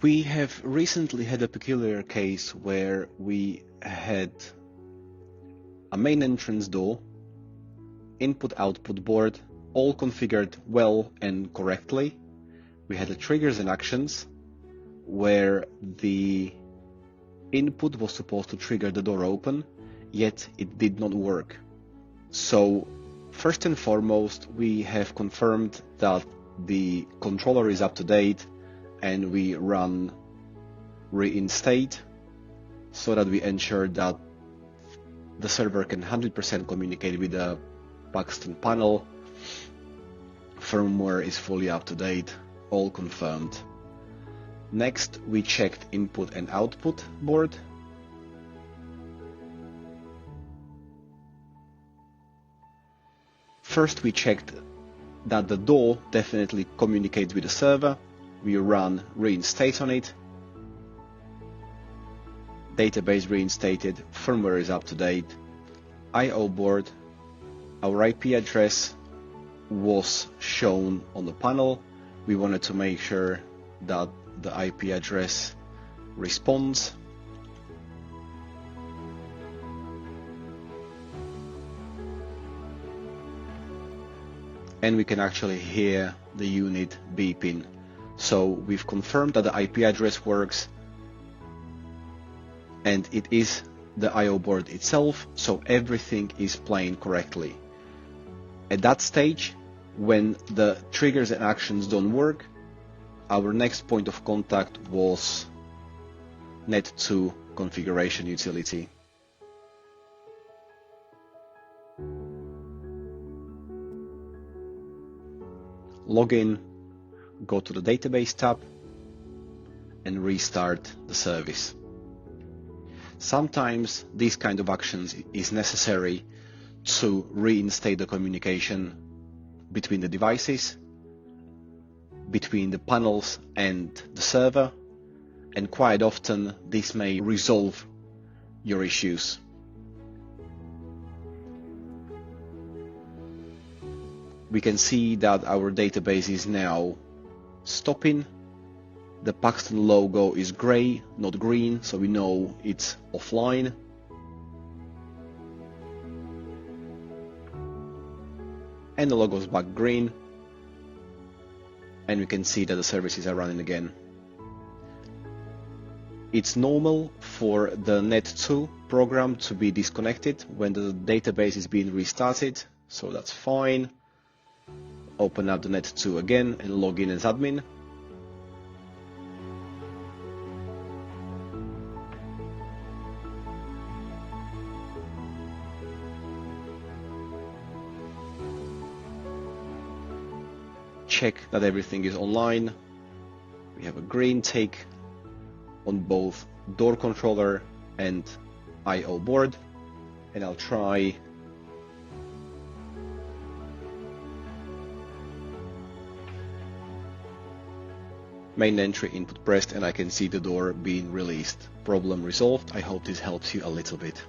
We have recently had a peculiar case where we had a main entrance door, input-output board, all configured well and correctly. We had the triggers and actions where the input was supposed to trigger the door open, yet it did not work. So first and foremost, we have confirmed that the controller is up to date, and we run reinstate so that we ensure that the server can 100% communicate with the Paxton panel. Firmware is fully up to date, all confirmed. Next, we checked input and output board. First, we checked that the door definitely communicates with the server. We run reinstate on it. Database reinstated, firmware is up to date. I/O board, our IP address was shown on the panel. We wanted to make sure that the IP address responds. And we can actually hear the unit beeping. So we've confirmed that the IP address works, and it is the I/O board itself, so everything is playing correctly. At that stage, when the triggers and actions don't work, our next point of contact was Net2 configuration utility. Login, go to the database tab and restart the service. Sometimes these kind of actions is necessary to reinstate the communication between the devices, between the panels and the server, and quite often this may resolve your issues. We can see that our database is now stopping. The Paxton logo is gray, not green, so we know it's offline. And the logo is back green, and we can see that the services are running again. It's normal for the Net2 program to be disconnected when the database is being restarted, so that's fine. Open up the Net2 again and log in as admin. Check that everything is online. We have a green tick on both door controller and I/O board, and I'll try main entry input pressed, and I can see the door being released. Problem resolved. I hope this helps you a little bit.